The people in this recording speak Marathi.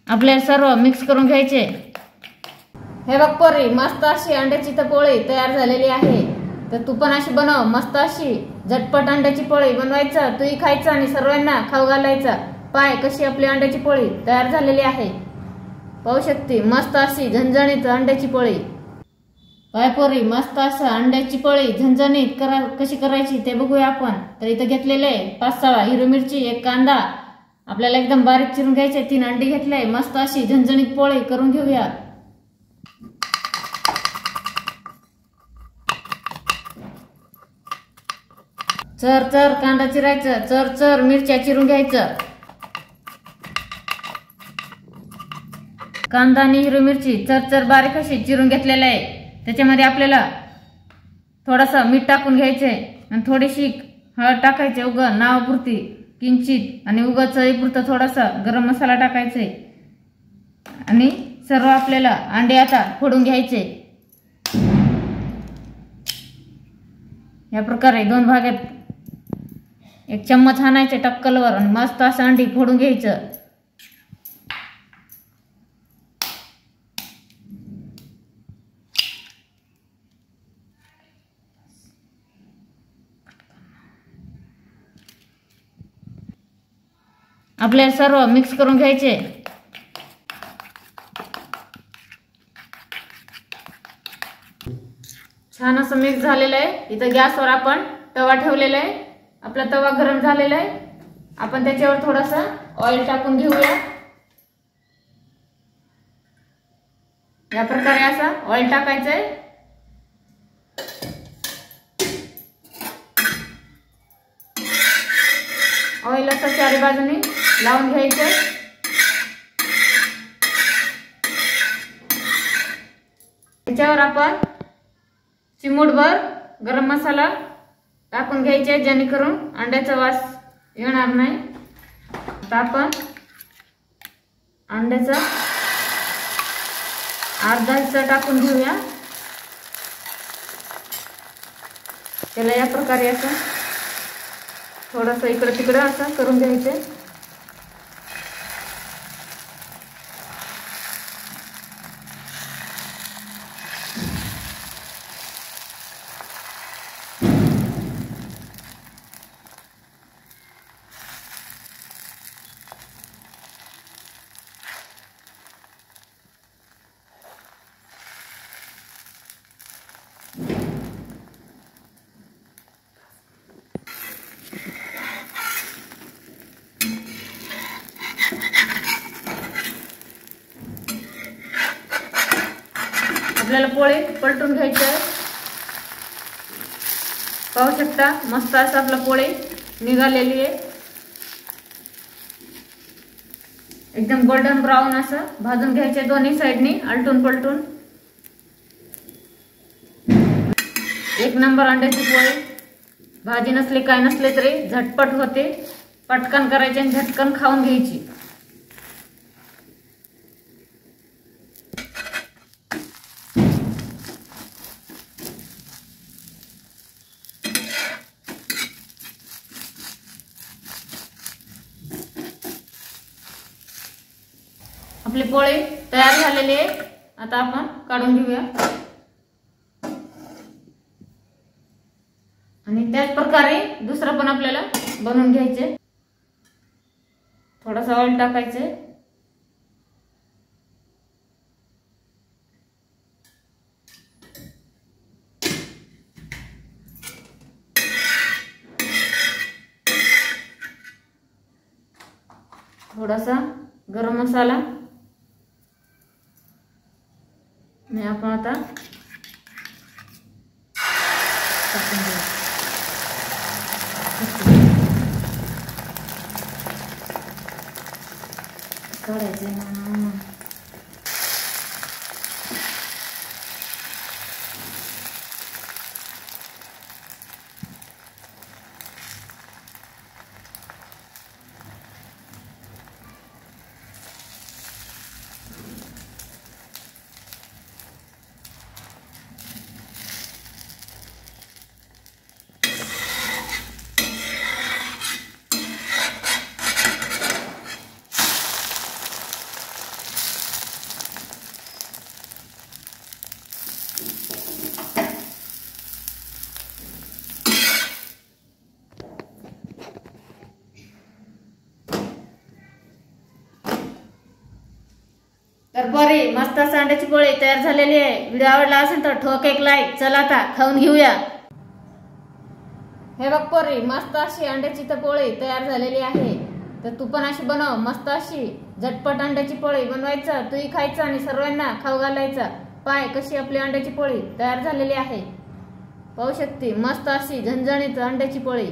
आपल्याला सर्व मिक्स करून घ्यायचे। हे बघ पोरी, मस्त अशी अंड्याची पोळी तयार झालेली आहे। तर तू पण अशी बनव, मस्त अशी झटपट अंड्याची पोळी बनवायचं, तूही खायचं आणि सर्वांना खाऊ घालायचं। पाय कशी आपली अंड्याची पोळी तयार झालेली आहे, पाहू शकते, मस्त अशी झणझणीत अंड्याची पोळी। पाय पोरी, मस्त असं अंड्याची पोळी झणझणीत कशी करायची ते बघूया आपण। तर इथं घेतलेले 5-6 हिरवी मिरची, 1 कांदा आपल्याला एकदम बारीक चिरून घ्यायचे, 3 अंडी घेतले, मस्त अशी झणझणीत पोळी करून घेऊया। चर चर कांदा चिरायचं, चर चर मिरच्या चिरून घ्यायचं। कांदा आणि हिरवी मिरची चर चर बारीक अशी चिरून घेतलेलं आहे। त्याच्यामध्ये आपल्याला थोडासा मीठ टाकून घ्यायचे आणि थोडीशी हळद टाकायचे, उगं नावापुरती किंचित, आणि उगं चवीपुरता थोडासा गरम मसाला टाकायचे। आणि सर्व आपल्याला अंडे आता फोडून घ्यायचे। या प्रकारे 2 भागात 1 चम्मच आणायचे टक्कलवर आणि मस्त असं अंडी फोडून घ्यायचं। आपल्याला सर्व मिक्स करून घ्यायचे। छान असं मिक्स झालेलं आहे। इथं गॅसवर आपण तवा ठेवलेला आहे, आपला तवा गरम झालेला आहे। आपण त्याच्यावर थोडासा ऑइल टाकून घेऊया। या प्रकारे असं ऑइल टाकायचंय। ऑइल असं चारी बाजूने लावून घ्यायचंय। त्याच्यावर आपण चिमूटभर गरम मसाला टाकून घ्यायचे, जेणेकरून अंड्याचा वास येणार नाही। आता आपण अंड्याचा अर्धा हिस्सा टाकून घेऊया। त्याला या प्रकारे असं थोडंसं इकडं तिकडं असं करून घ्यायचे। आपल्याला पोळी पलटून घ्यायची आहे। पाहू शकता, मस्त असं आपलं पोळी निघालेली आहे। एकदम गोल्डन ब्राउन असं भाजून घ्यायचे दोन्ही साइडनी, आलटून पलटून। 1 नंबर अंड्याची पोळी, भाजी नसली काय नसले तरी झटपट होते। पटकन करायची आणि झटकन खाऊन घ्यायची। आपली पोळी तयार झालेली आहे। आता आपण काढून घेऊया आणि त्याच प्रकारे दुसरं पण आपल्याला बनवून घ्यायचे। थोडासा ऑइल टाकायचे, थोडासा गरम मसाला, आणि आपण आता काढायचे ना। तर पोरी मस्त असं अंड्याची पोळी तयार झालेली आहे। व्हिडिओ आवडला असेल तर ठोक एक लाईक। चला आता खाऊन घेऊया। हे बघ पोरी मस्त अशी अंड्याची पोळी तयार झालेली आहे। तर तू पण अशी बनव मस्त अशी झटपट अंड्याची पोळी बनवायचं, तूही खायचं आणि सर्वांना खाऊ घालायचं। पाय कशी आपली अंड्याची पोळी तयार झालेली आहे, पाहू शकते मस्त अशी झणझणीत अंड्याची पोळी।